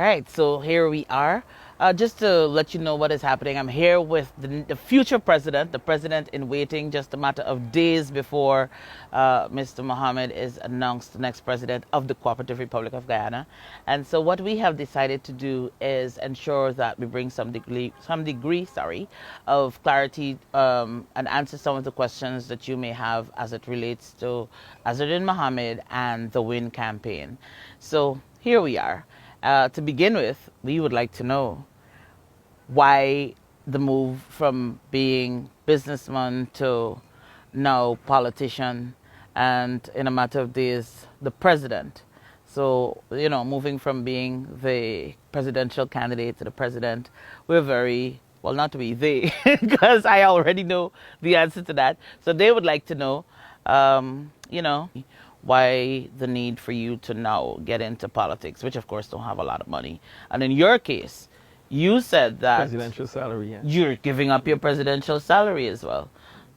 right, so here we are. Just to let you know what is happening, I'm here with the future president, the president in waiting, just a matter of days before Mr. Mohamed is announced the next president of the Cooperative Republic of Guyana. And so what we have decided to do is ensure that we bring some degree, of clarity and answer some of the questions that you may have as it relates to Azruddin Mohamed and the WIN campaign. So here we are. To begin with, we would like to know why the move from being businessman to now politician, and in a matter of days, the president. So, moving from being the presidential candidate to the president, we're very, well, not we, they, because I already know the answer to that. So they would like to know, why the need for you to now get into politics, which of course don't have a lot of money. And in your case, you said that presidential salary, yeah. You're giving up your presidential salary as well.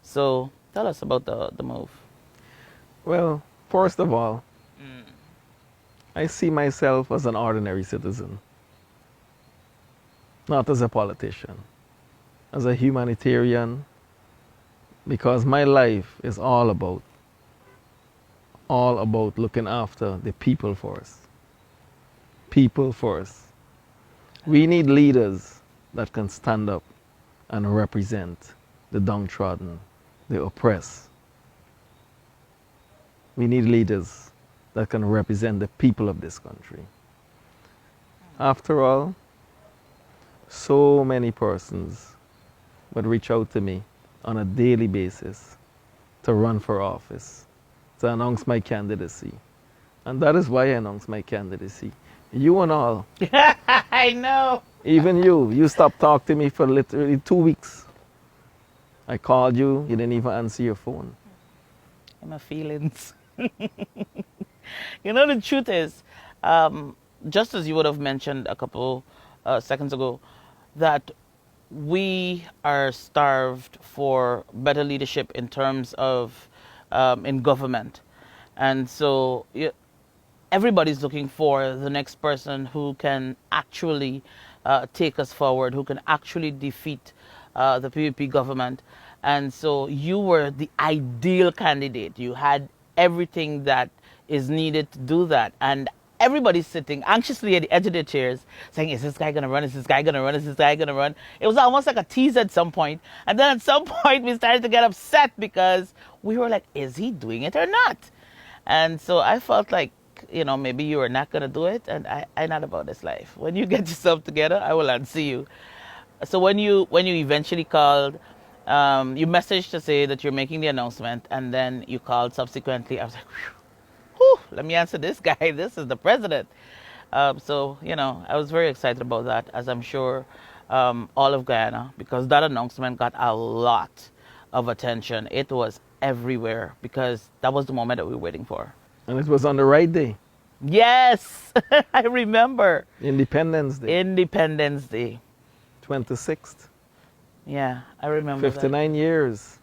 So tell us about the move. Well, first of all, I see myself as an ordinary citizen, not as a politician, as a humanitarian, because my life is all about looking after the people first. People first. We need leaders that can stand up and represent the downtrodden, the oppressed. We need leaders that can represent the people of this country. After all, so many persons would reach out to me on a daily basis to run for office, to announce my candidacy. And that is why I announced my candidacy. You and all. I know. Even you stopped talking to me for literally 2 weeks. I called you, you didn't even answer your phone. My feelings. The truth is, just as you would have mentioned a couple seconds ago, that we are starved for better leadership in terms of in government. And so everybody's looking for the next person who can actually take us forward, who can actually defeat the PPP government. And so you were the ideal candidate. You had everything that is needed to do that. And everybody's sitting anxiously at the edge of their chairs saying, is this guy going to run? Is this guy going to run? Is this guy going to run? It was almost like a tease at some point. And then at some point we started to get upset because we were like, is he doing it or not? And so I felt like, maybe you were not going to do it. And I'm not about this life. When you get yourself together, I will answer you. So when you eventually called, you messaged to say that you're making the announcement, and then you called subsequently. I was like, whew, let me answer this guy. This is the president. So, I was very excited about that, as I'm sure all of Guyana, because that announcement got a lot of attention. It was everywhere because that was the moment that we were waiting for. And it was on the right day. Yes, I remember. Independence Day. Independence Day. 26th. Yeah, I remember 59 years.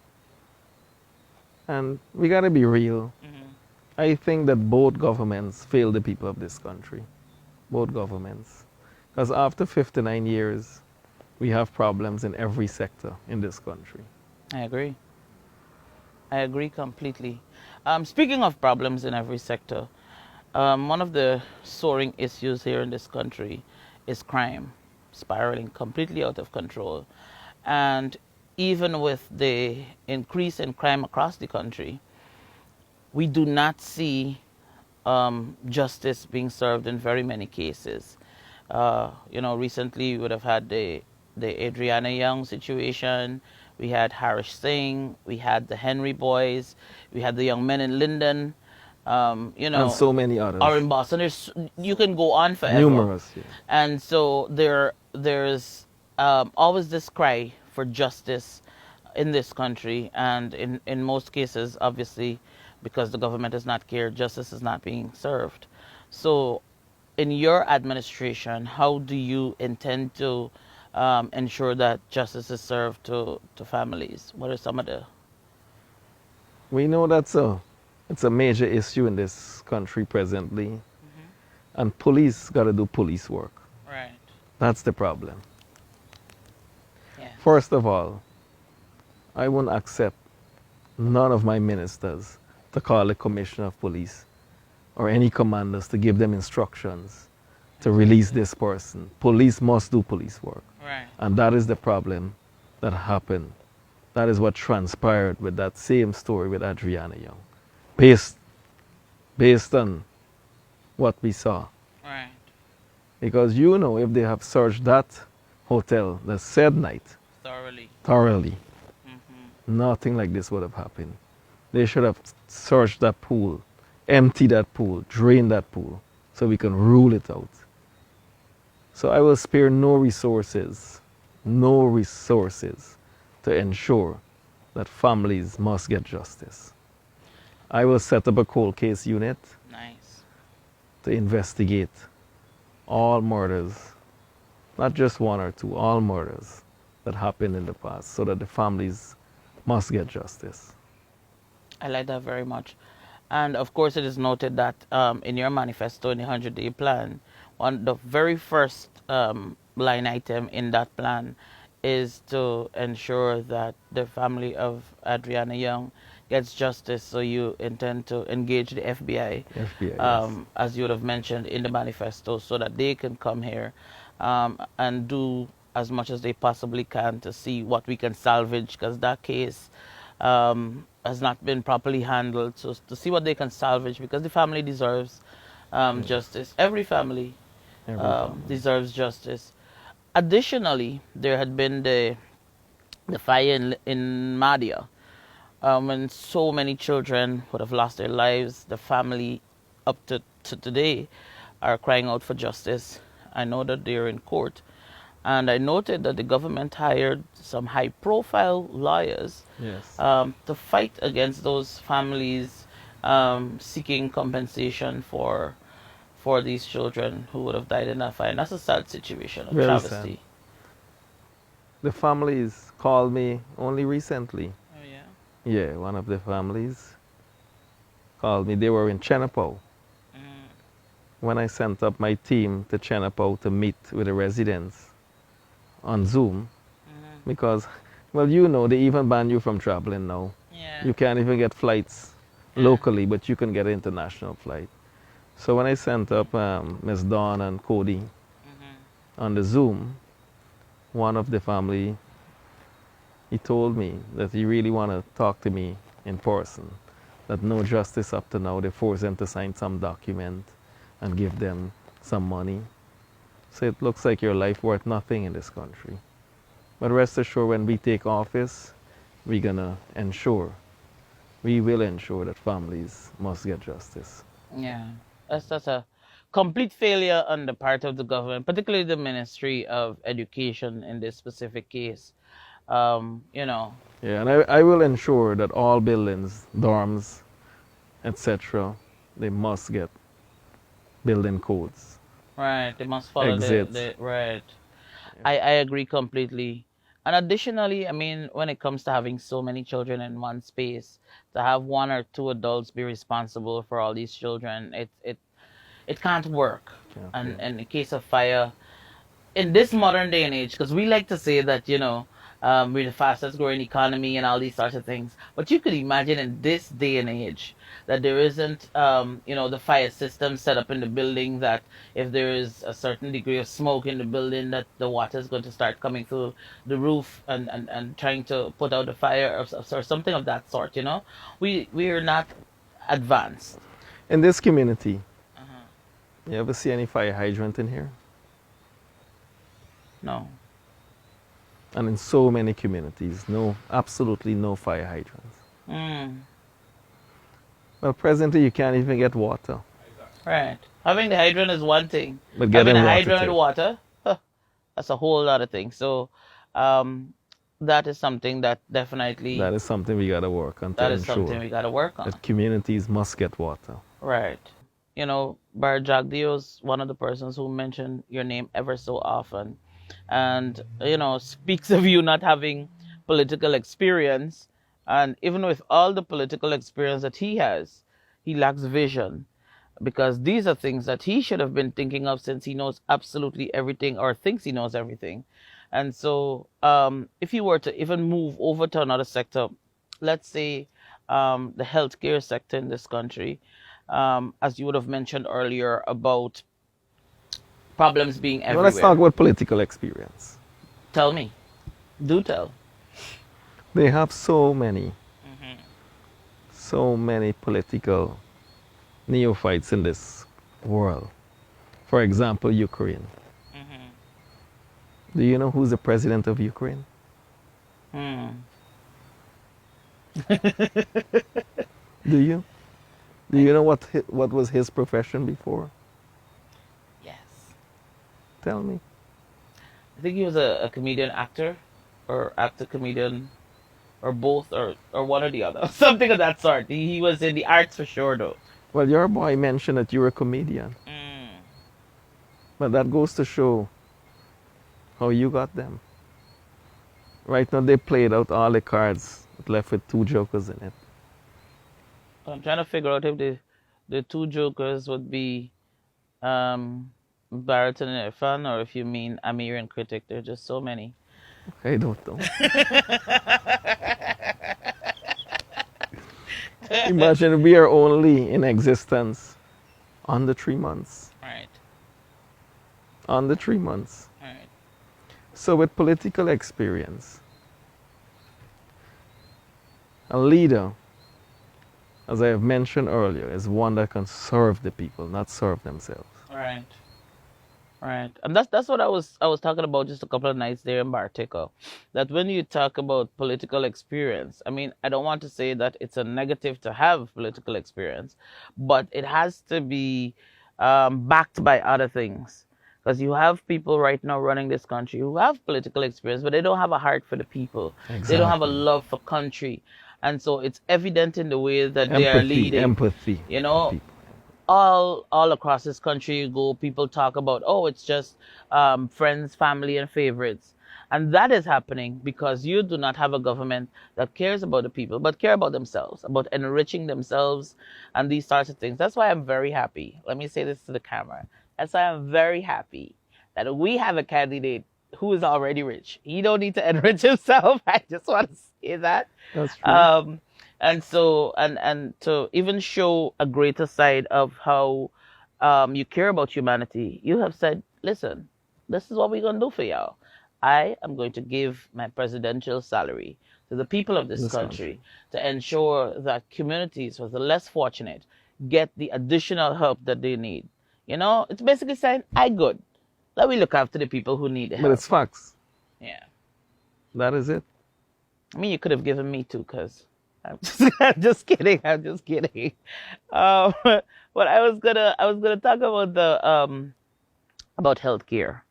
And we got to be real. I think that both governments failed the people of this country. Both governments. Because after 59 years, we have problems in every sector in this country. I agree. I agree completely. Speaking of problems in every sector, one of the soaring issues here in this country is crime, spiraling completely out of control. And even with the increase in crime across the country, we do not see justice being served in very many cases. Recently we would have had the Adriana Young situation. We had Harish Singh. We had the Henry boys. We had the young men in Linden. And so many others. Or in Boston. You can go on forever. Numerous, yeah. And so there's always this cry for justice in this country. And in most cases, obviously, because the government does not care, justice is not being served. So in your administration, how do you intend to ensure that justice is served to families? What are some of the... We know it's a major issue in this country presently. And police got to do police work. That's the problem. Yeah. First of all, I won't accept none of my ministers to call the commissioner of police or any commanders to give them instructions to release Exactly. this person. Police must do police work. Right. And that is the problem that happened. That is what transpired with that same story with Adriana Young. Based, based on what we saw. Right. Because you know, if they have searched that hotel the said night Thoroughly. thoroughly, Hmm. nothing like this would have happened. They should have searched that pool, emptied that pool, drained that pool, so we can rule it out. So I will spare no resources to ensure that families must get justice. I will set up a cold case unit Nice. to investigate all murders, not just one or two, all murders that happened in the past, so that the families must get justice. I like that very much. And of course, it is noted that in your manifesto, in the 100-day plan, the very first line item in that plan is to ensure that the family of Adriana Young gets justice. So you intend to engage the FBI, FBI, yes. as you would have mentioned in the manifesto, so that they can come here and do as much as they possibly can to see what we can salvage, because that case has not been properly handled. So to see what they can salvage, because the family deserves Yes. justice. Every family Every family. deserves justice. Additionally, there had been the fire in Madia, when so many children would have lost their lives. The family, up to today, are crying out for justice. I know that they're in court. And I noted that the government hired some high profile lawyers Yes. to fight against those families seeking compensation for these children who would have died in that fire. And that's a sad situation, a Very sad. travesty. The families called me only recently. Oh, yeah. Yeah, one of the families called me. They were in Chenapeau. Mm, When I sent up my team to Chenapeau to meet with the residents on Zoom, mm, because, well, you know, they even ban you from traveling now. yeah. You can't even get flights Yeah. locally, but you can get an international flight. So when I sent up Miss Dawn and Cody Hmm. on the Zoom, one of the family, he told me that he really want to talk to me in person. That no justice up to now. They forced them to sign some document and give them some money. So it looks like your life worth nothing in this country. But rest assured, when we take office, we're gonna ensure, we will ensure that families must get justice. Yeah. That's a complete failure on the part of the government, particularly the Ministry of Education in this specific case. You know, Yeah, and I will ensure that all buildings, dorms, etc., they must get building codes, right, they must follow exits. the right. Yeah. I agree completely. And additionally, I mean, when it comes to having so many children in one space, to have one or two adults be responsible for all these children, it can't work. Can't And work. in the case of fire, in this modern day and age, because we like to say that, we're the fastest growing economy and all these sorts of things, but you could imagine in this day and age that there isn't, the fire system set up in the building, that if there is a certain degree of smoke in the building, that the water is going to start coming through the roof and trying to put out the fire, or something of that sort. We are not advanced. In this community, Uh-huh. you ever see any fire hydrant in here? No. And in so many communities, no, absolutely no fire hydrants. Mm. Well, presently you can't even get water. Right. Having the hydrant is one thing. But Having getting a water hydrant with too. water, huh, that's a whole other thing. So, um, that is something that definitely, That is something we gotta work on to that is something ensure we got to work on. that communities must get water. Right. Bar Jagdio's one of the persons who mentioned your name ever so often, and speaks of you not having political experience, and even with all the political experience that he has, he lacks vision. because these are things that he should have been thinking of since he knows absolutely everything or thinks he knows everything. And so, if you were to even move over to another sector, let's say the healthcare sector in this country, as you would have mentioned earlier about problems being Now let's talk everywhere. about political experience. Tell me, do tell. They have so many political neophytes in this world. For example, Ukraine. Do you know who's the president of Ukraine? Hmm. Do you? Do you know what was his profession before? Yes. Tell me. I think he was a comedian actor, or actor comedian, or both, or one or the other. Something of that sort. He was in the arts for sure, though. Well, your boy mentioned that you're a comedian, Mm. but that goes to show how you got them. Right now, they played out all the cards, left with two jokers in it. I'm trying to figure out if the two jokers would be um Barrington and Irfan, or if you mean Amir and Critic. There are just so many. I don't know. Imagine we are only in existence under 3 months. Right, Under 3 months. right. So, with political experience, a leader, as I have mentioned earlier, is one that can serve the people, not serve themselves. Right. Right. And that's what I was talking about just a couple of nights there in Bartico. That when you talk about political experience, I mean, I don't want to say that it's a negative to have political experience, but it has to be backed by other things. Because you have people right now running this country who have political experience, but they don't have a heart for the people. They don't have a Exactly. love for country. And so it's evident in the way that they are Empathy, leading. empathy You for know, people. all across this country you go, people talk about, oh, it's just friends, family, and favorites. And that is happening because you do not have a government that cares about the people, but care about themselves, about enriching themselves, and these sorts of things. That's why I'm very happy. Let me say this to the camera. That's why I'm very happy that we have a candidate who is already rich. He don't need to enrich himself. I just want to say that. That's true. Um, and so, and to even show a greater side of how you care about humanity, you have said, listen, this is what we're going to do for y'all. I am going to give my presidential salary to the people of this This country. country to ensure that communities for the less fortunate get the additional help that they need. You know, it's basically saying, I good. Let me look after the people who need the But help. it's facts. Yeah. That is it. I mean, you could have given me two, cause I'm just kidding. I'm just kidding. But I was gonna talk about the about healthcare,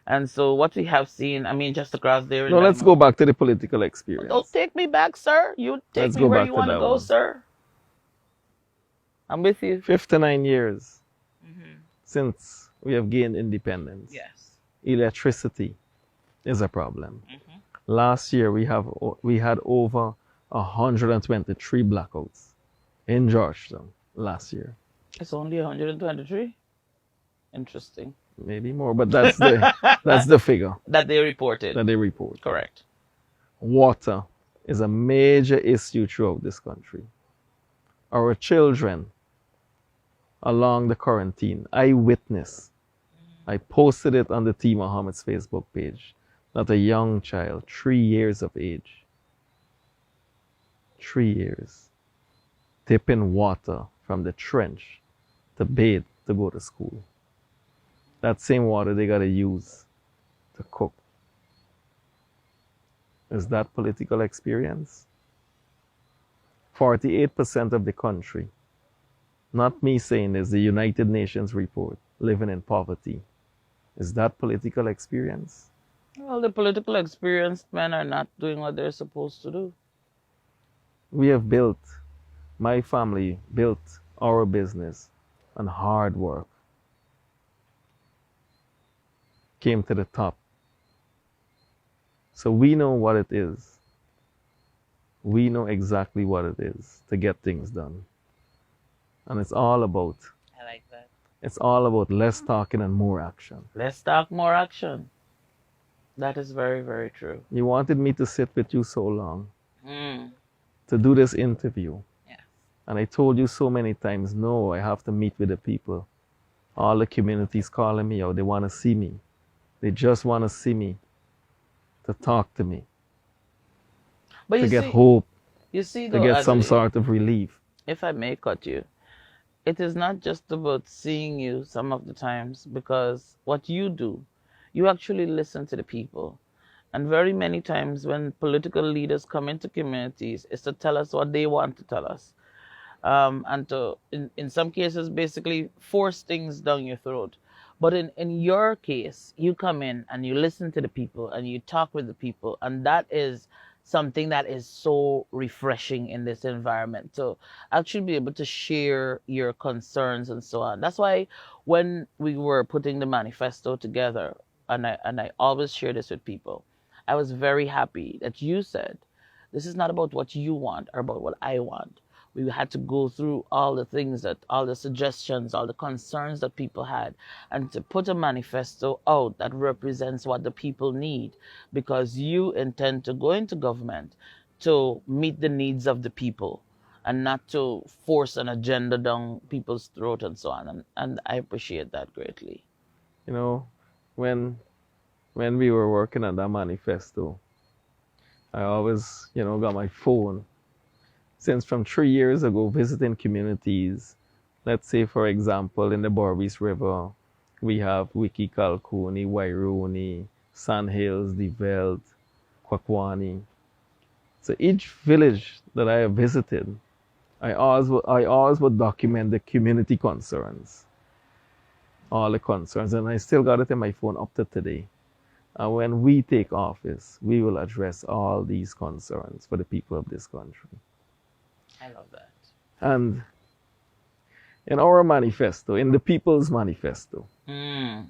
and so what we have seen. I mean, just across there in Now let's go Lima. back to the political Don't experience. take me back, sir. You take Let's me go where back you to want to that go, one. sir. I'm with you. 59 years Hmm. since we have gained independence. Yes. Electricity is a problem. Hmm. Last year we had over 123 blackouts in Georgetown last year. It's only 123. Interesting. Maybe more, but that's the figure That they reported. that they report. Correct. Water is a major issue throughout this country. Our children along the quarantine, I witnessed. I posted it on the T. Mohammed's Facebook page that a young child, 3 years of age, 3 years, dipping water from the trench to bathe to go to school. That same water they gotta use to cook. Is that political experience? 48% of the country, not me saying this, the United Nations report, living in poverty. Is that political experience? Well, the political experienced men are not doing what they're supposed to do. We have built, my family built our business on hard work. Came to the top. So we know what it is. We know exactly what it is to get things done. And it's all about I It's all about less talking and more action. Let's talk more action. That is very, very true. You wanted me to sit with you so long Mm. to do this interview. Yeah. And I told you so many times, no, I have to meet with the people. All the communities calling me out. They want to see me. They just want to see me, to talk to me, But to get hope, you see to though, get some Azri, sort of relief. if I may cut you, it is not just about seeing you some of the times, because what you do, you actually listen to the people. And very many times when political leaders come into communities, it's to tell us what they want to tell us. And to, in some cases, basically force things down your throat. But in your case, you come in and you listen to the people and you talk with the people. And that is something that is so refreshing in this environment. To actually be able to share your concerns and so on. That's why when we were putting the manifesto together, and I always share this with people, I was very happy that you said, this is not about what you want or about what I want. We had to go through all the things that, all the suggestions, all the concerns that people had, and to put a manifesto out that represents what the people need, because you intend to go into government to meet the needs of the people and not to force an agenda down people's throat and so on. And I appreciate that greatly. You know, when when we were working on that manifesto, I always, got my phone. Since from 3 years ago, visiting communities, let's say, for example, in the Borbis River, we have Wiki Kalkuni, Wairuni, Sand Hills, The Veld, Kwakwani. So each village that I have visited, I always would document the community concerns, all the concerns, and I still got it in my phone up to today. And when we take office, we will address all these concerns for the people of this country. I love that. And in our manifesto, in the People's Manifesto, Mm.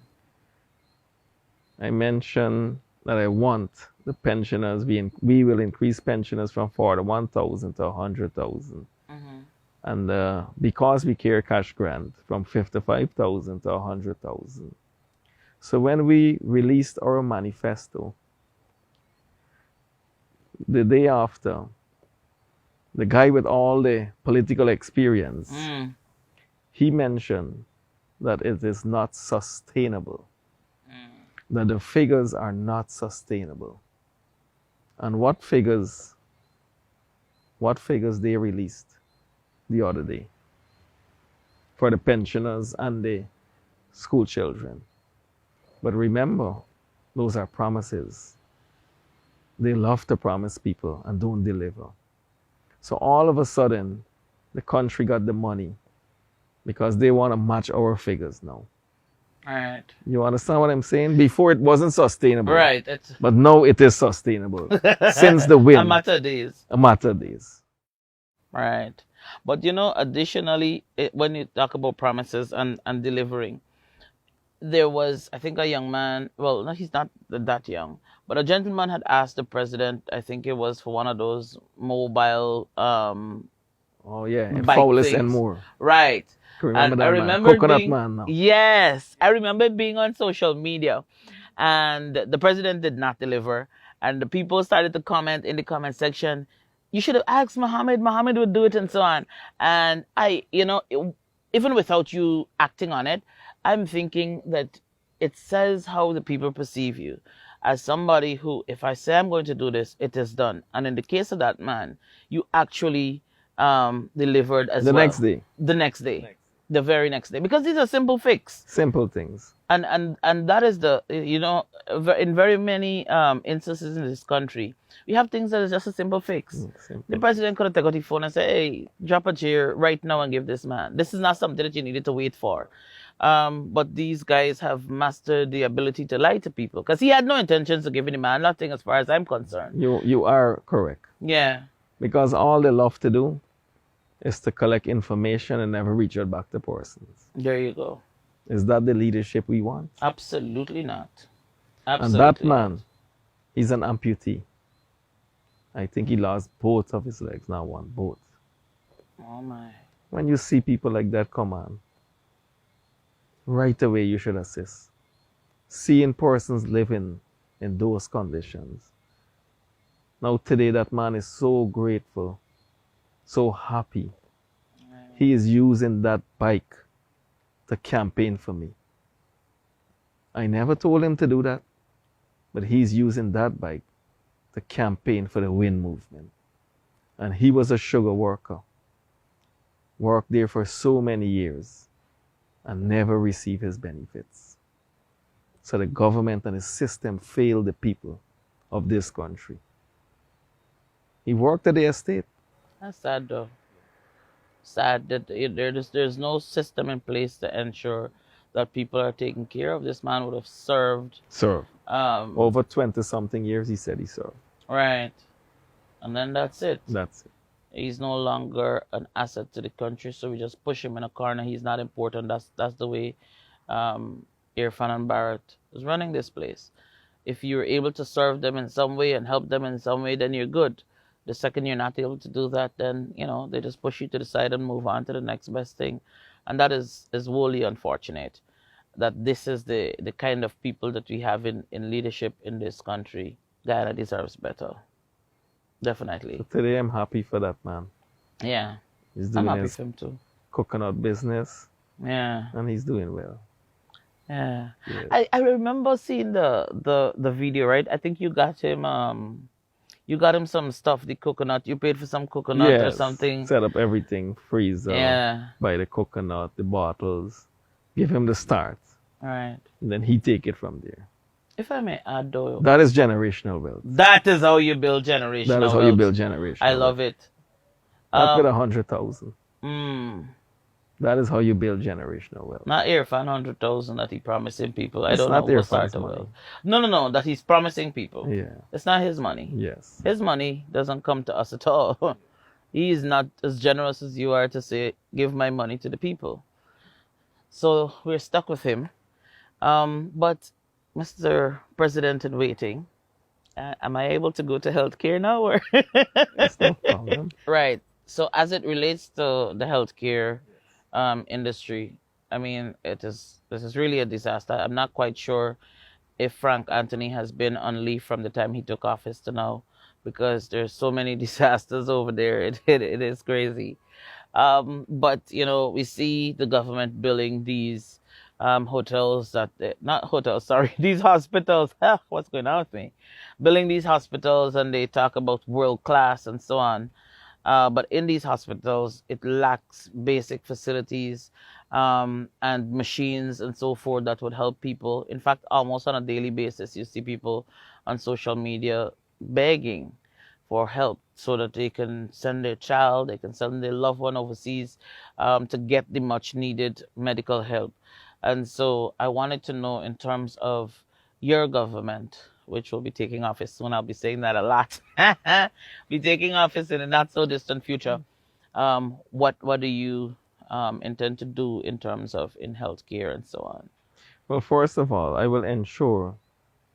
I mentioned that I want the pensioners, we will increase pensioners from 41,000 to 100,000. Mm-hmm. And because we care cash grant from 55,000 to 100,000. So when we released our manifesto, the day after, the guy with all the political experience, Mm. he mentioned that it is not sustainable, that the figures are not sustainable. And what figures they released the other day for the pensioners and the school children. But remember, those are promises. They love to promise people and don't deliver. So all of a sudden, the country got the money because they want to match our figures now. All right. You understand what I'm saying? Before it wasn't sustainable. Right. It's But now it is sustainable. Since the win. a matter of days. A matter of days. Right. But additionally, when you talk about promises and delivering, there was, I think, a young man. Well, no, he's not that young, but a gentleman had asked the president. I think it was for one of those mobile Oh yeah, and bike Fowlis and things. more. Right. Can remember And that I man. remember Coconut being, man now. yes, I remember being on social media, and the president did not deliver, and the people started to comment in the comment section, you should have asked Mohamed. Mohamed would do it, and so on. And even without you acting on it, I'm thinking that it says how the people perceive you as somebody who, if I say I'm going to do this, it is done. And in the case of that man, you actually delivered as The well. next day. The next day. The very next day. Because these are simple fix. Simple things. And that is in very many instances in this country, we have things that is just a simple fix. Simple. The president could have taken the phone and said, hey, drop a chair right now and give this man. This is not something that you needed to wait for. But these guys have mastered the ability to lie to people, because he had no intentions of giving the man nothing as far as I'm concerned. You are correct. Yeah. Because all they love to do is to collect information and never reach out back to persons. There you go. Is that the leadership we want? Absolutely not. And Absolutely that not. man, he's an amputee. I think he lost both of his legs, not one, both. Oh my. When you see people like that come on, right away you should assist. Seeing persons living in those conditions. Now today that man is so grateful, so happy. He is using that bike to campaign for me. I never told him to do that, but he's using that bike to campaign for the WIN movement. And he was a sugar worker, worked there for so many years, and never received his benefits. So the government and the system failed the people of this country. He worked at the estate. That's sad though. Sad that there's no system in place to ensure that people are taken care of. This man would have served. Served. Um, Over 20 something years he said he served. right. And then that's it. That's it. He's no longer an asset to the country, so we just push him in a corner. He's not important. That's the way Irfan and Barrett is running this place. If you're able to serve them in some way and help them in some way, then you're good. The second you're not able to do that, then they just push you to the side and move on to the next best thing, and that is wholly unfortunate. That this is the kind of people that we have in leadership in this country. Guyana deserves better. Definitely. So today I'm happy for that man. Yeah. He's I'm doing happy his for him too. coconut business Yeah. and he's doing well. Yeah. Yes. I remember seeing the video, right? I think you got him some stuff, the coconut. You paid for some coconut or Yes. something. Set up everything, freezer, Yeah. buy the coconut, the bottles, give him the start. All right. And then he take it from there. If I may add though, That is generational wealth. that is how you build generational That is how you wealth. build generational I love wealth. it. Not with 100,000. Mm, That is how you build generational wealth. not Irfan 100,000 that he promising people. I It's don't not know what Irfan's start of money. wealth. No, that he's promising people. Yeah. It's not his money. Yes. His money doesn't come to us at all. He is not as generous as you are to say, give my money to the people. So we're stuck with him. But Mr. President in waiting, am I able to go to healthcare now? Or That's no problem. right. So as it relates to the healthcare industry, I mean, this is really a disaster. I'm not quite sure if Frank Anthony has been on leave from the time he took office to now, because there's so many disasters over there. It is crazy. But we see the government building these hotels not hotels, sorry, these hospitals. What's going on with me? Building these hospitals, and they talk about world class and so on. But in these hospitals, it lacks basic facilities and machines and so forth that would help people. In fact, almost on a daily basis, you see people on social media begging for help so that they can send their child, they can send their loved one overseas to get the much needed medical help. And so I wanted to know, in terms of your government, which will be taking office soon, I'll be saying that a lot, be taking office in a not so distant future. What do you intend to do in terms of in healthcare and so on? Well, first of all, I will ensure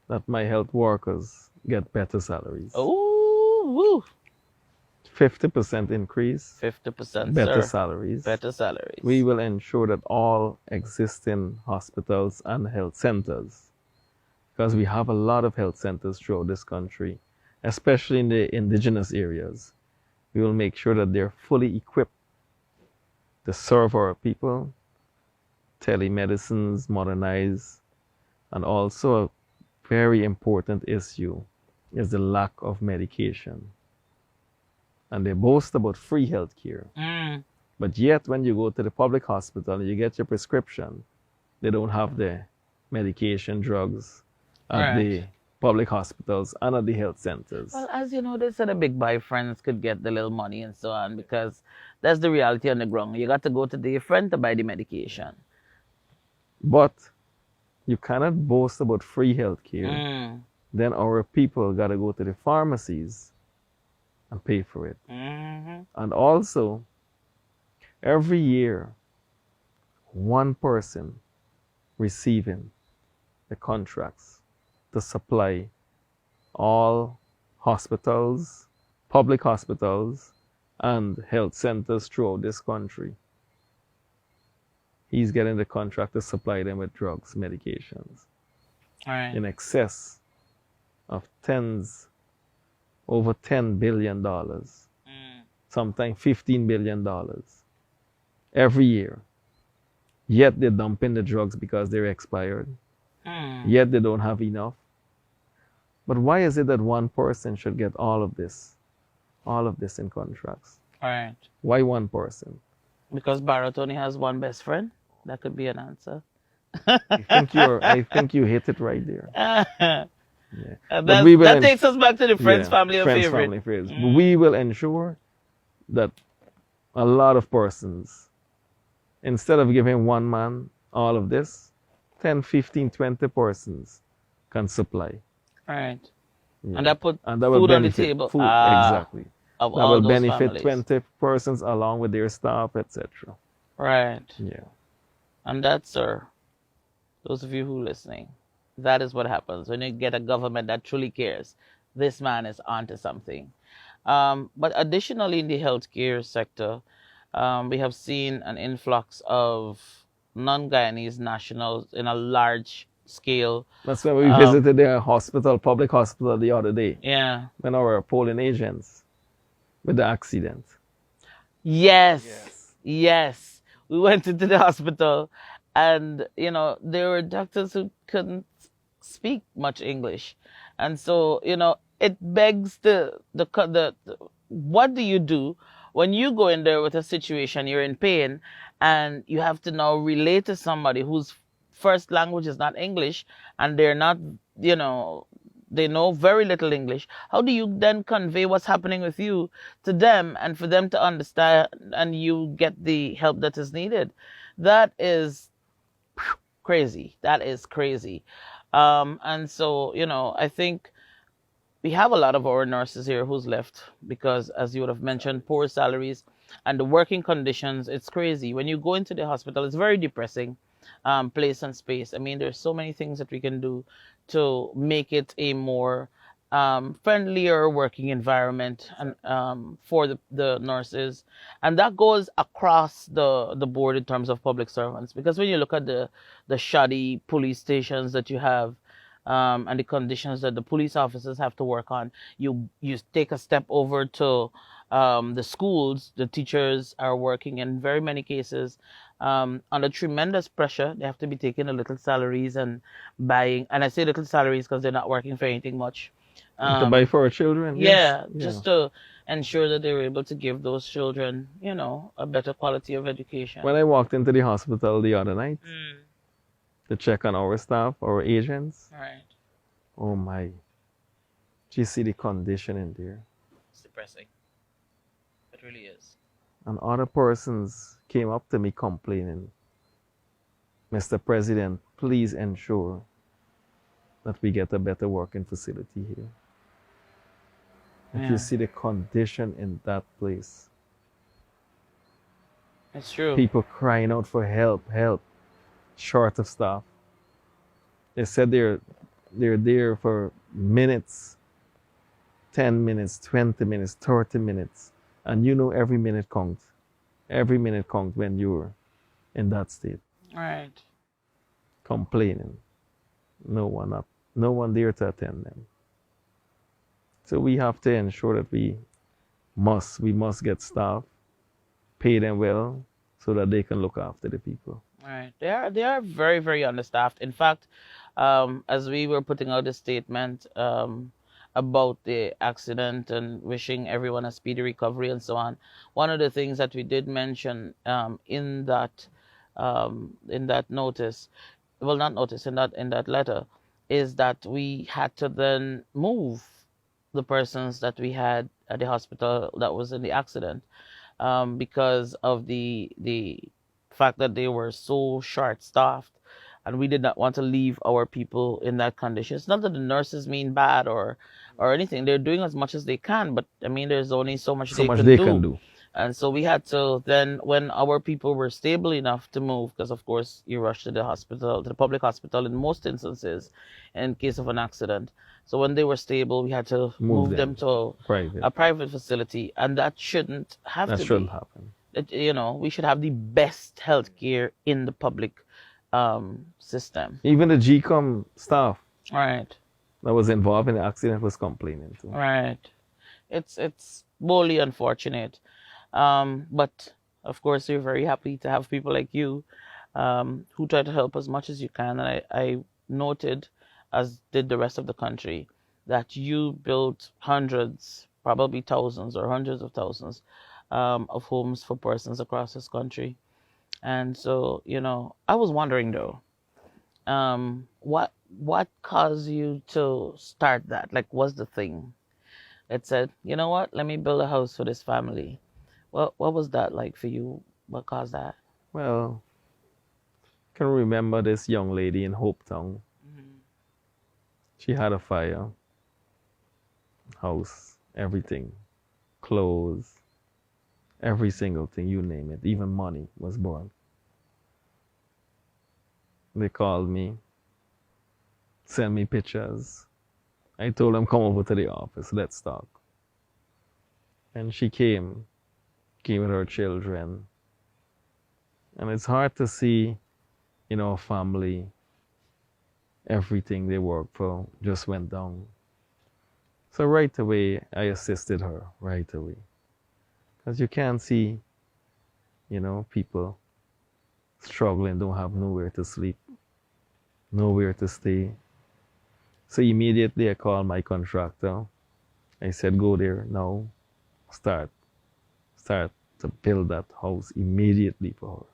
that my health workers get better salaries. Oh, woo. 50% increase, 50%, better sir. salaries. Better salaries. We will ensure that all existing hospitals and health centers, because we have a lot of health centers throughout this country, especially in the indigenous areas, we will make sure that they're fully equipped to serve our people, telemedicines, modernize, and also a very important issue is the lack of medication. And they boast about free health care. But yet, when you go to the public hospital and you get your prescription, they don't have the medication, drugs at the public hospitals and at the health centers. Well, as you know, they said the big boy friends could get the little money and so on, because that's the reality on the ground. You got to go to the friend to buy the medication. But you cannot boast about free health care. Then our people got to go to the pharmacies and pay for it. And also, every year, one person receiving the contracts to supply all hospitals, public hospitals, and health centers throughout this country. he's getting the contract to supply them with drugs, medications, All right. in excess of over $10 billion, Mm. sometimes $15 billion every year. Yet they're dumping the drugs because they're expired. Mm. Yet they don't have enough. But why is it that one person should get all of this in contracts? All right. Why one person? Because Barrett only has one best friend. That could be an answer. I think you hit it right there. That Yeah. But we will, takes us back to the friends, yeah, family, and friends, favorite. family, friends. Mm. We will ensure that a lot of persons, instead of giving one man all of this, 10, 15, 20 persons can supply. All right. Yeah. And that put And that will food on the benefit table. food, exactly. Of That all will those benefit families. 20 persons along with their staff, etc. Right. Yeah. And that, sir, those of you who are listening, that is what happens when you get a government that truly cares. This man is onto something. But additionally, in the healthcare sector, we have seen an influx of non-Guyanese nationals in a large scale. That's when we visited their hospital, public hospital, the other day. Yeah. When our polling agents with the accident. Yes. Yes. We went into the hospital, and there were doctors who couldn't speak much English, and so it begs the what do you do when you go in there with a situation, you're in pain, and you have to now relate to somebody whose first language is not English, and they're not, they know very little English. How do you then convey what's happening with you to them, and for them to understand, and you get the help that is needed? That is crazy. That is crazy. And so, I think we have a lot of our nurses here who's left because, as you would have mentioned, poor salaries and the working conditions. It's crazy. When you go into the hospital, it's very depressing, place and space. I mean, there's so many things that we can do to make it a more friendlier working environment, and for the nurses, and that goes across the board in terms of public servants. Because when you look at the shoddy police stations that you have, and the conditions that the police officers have to work on, you take a step over to the schools. The teachers are working in very many cases under tremendous pressure. They have to be taking the little salaries and buying, and I say little salaries because they're not working for anything much. To buy for our children, yes. Yeah, just to ensure that they were able to give those children, a better quality of education. When I walked into the hospital the other night to check on our staff, our agents, Right. oh my, do you see the condition in there? It's depressing. It really is. And other persons came up to me complaining, Mr. President, please ensure that we get a better working facility here. If you see the condition in that place, it's true. People crying out for help, short of staff. They said they're there for minutes, 10 minutes, 20 minutes, 30 minutes. And every minute counts. Every minute counts when you're in that state. Right. Complaining. No one there to attend them. So we have to ensure that we must get staff, pay them well, so that they can look after the people. Right. They are very, very understaffed. In fact, as we were putting out a statement about the accident and wishing everyone a speedy recovery and so on, one of the things that we did mention in that notice, well, not notice, in that letter, is that we had to then move the persons that we had at the hospital that was in the accident, because of the fact that they were so short-staffed, and we did not want to leave our people in that condition. It's not that the nurses mean bad or anything. They're doing as much as they can, but I mean, there's only so much they can do. And so we had to then, when our people were stable enough to move, because of course you rush to the hospital, to the public hospital in most instances, in case of an accident. So when they were stable, we had to move them to a private facility, and that shouldn't have to be. That shouldn't happen. we should have the best healthcare in the public system. Even the GCOM staff Right, that was involved in the accident was complaining too. right. It's wholly unfortunate. But of course, we're very happy to have people like you who try to help as much as you can. And I noted, as did the rest of the country, that you built hundreds, probably thousands or hundreds of thousands of homes for persons across this country. And so, I was wondering though, what caused you to start that? Like, what's the thing that said, you know what, let me build a house for this family? What was that like for you? What caused that? Well, I can remember this young lady in Hopetown. Mm-hmm. She had a fire, house, everything, clothes, every single thing, you name it, even money was burned. They called me, sent me pictures. I told them, come over to the office, let's talk. And she came with her children. And it's hard to see, a family, everything they worked for just went down. So right away, I assisted her right away. Because you can't see, people struggling, don't have nowhere to sleep, nowhere to stay. So immediately I called my contractor. I said, go there now, start to build that house immediately for her.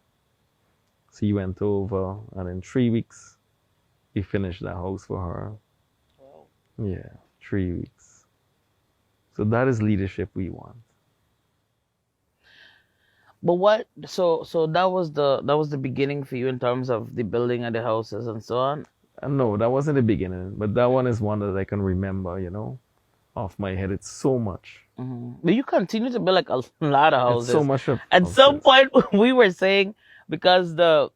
So he went over, and in 3 weeks, we finished the house for her. Wow. Yeah, 3 weeks. So that is leadership we want. But so that was the beginning for you in terms of the building of the houses and so on. And no, that wasn't the beginning, but that one is one that I can remember, off my head. It's so much. But you continue to build like a lot of It's so houses. much of At some houses. point, we were saying, because the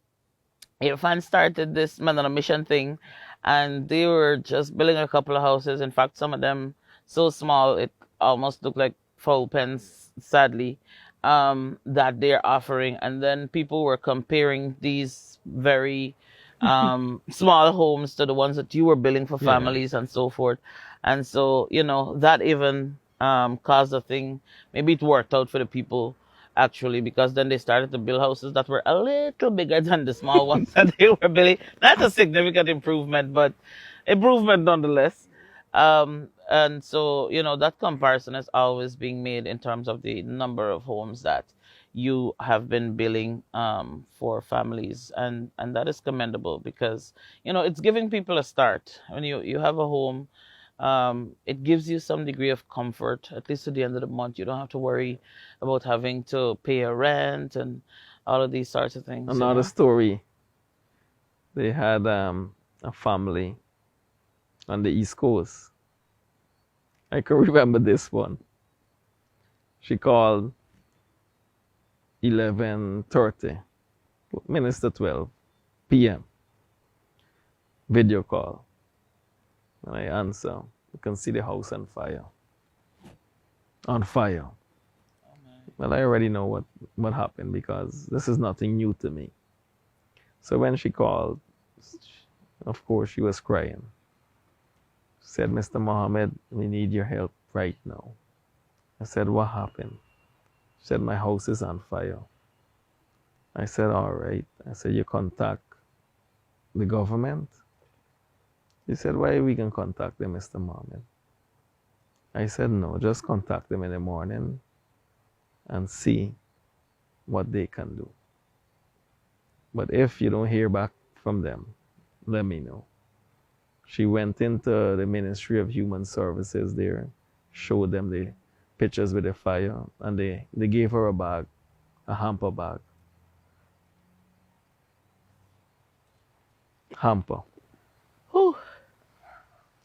Irfan started this man on a mission thing, and they were just building a couple of houses. In fact, some of them so small it almost looked like foul pens, sadly, that they're offering. And then people were comparing these very small homes to the ones that you were building for Yeah. families and so forth. And so, that even caused a thing. Maybe it worked out for the people actually, because then they started to build houses that were a little bigger than the small ones that they were building. That's a significant improvement, but improvement nonetheless. And so, that comparison is always being made in terms of the number of homes that you have been building for families, and that is commendable, because it's giving people a start. When you have a home, it gives you some degree of comfort, at least to the end of the month. You don't have to worry about having to pay a rent and all of these sorts of things, Another story. They had a family on the East Coast. I can remember this one. She called 11:30 minutes to 12 p.m. Video call. And I answer. You can see the house on fire. On fire. Well, I already know what happened, because this is nothing new to me. So when she called, of course, she was crying. She said, Mr. Mohamed, we need your help right now. I said, what happened? She said, my house is on fire. I said, all right. I said, you contact the government? He said, why we can contact them, Mr. Mohamed? I said, no, just contact them in the morning and see what they can do. But if you don't hear back from them, let me know. She went into the Ministry of Human Services there, showed them the pictures with the fire, and they gave her a bag, a hamper bag. Hamper. Whew.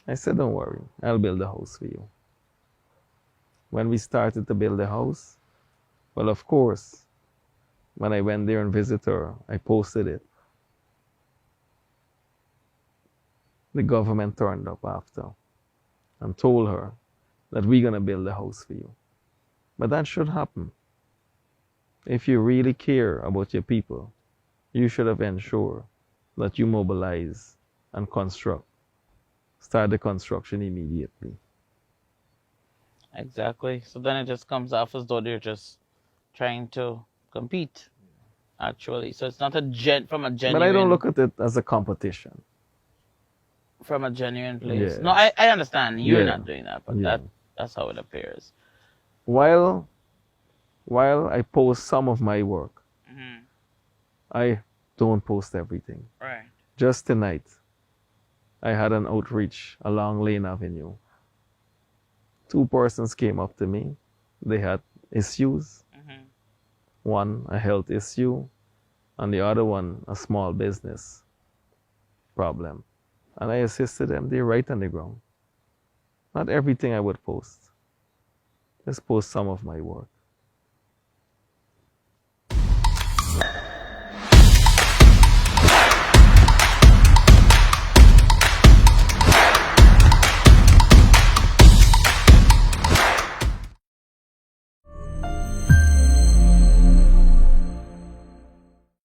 I said, don't worry, I'll build a house for you. When we started to build the house, well, of course, when I went there and visited her, I posted it. The government turned up after and told her that we're going to build a house for you. But that should happen. If you really care about your people, you should have ensured that you mobilize and construct. Start the construction immediately. Exactly. So then it just comes off as though they're just trying to compete, actually. So it's not a from a But I don't genuine look at it as a competition. place. No, Yes. I understand you're Yeah. not doing that, but Yeah. that's how it appears. While while I post some of my work, Hmm. I don't post everything. Right. Just tonight, I had an outreach along Lane Avenue. Two persons came up to me. They had issues. Hmm. One, a health issue, and the other one, a small business problem. And I assisted them. They're right on the ground. Not everything I would post. Just post some of my work.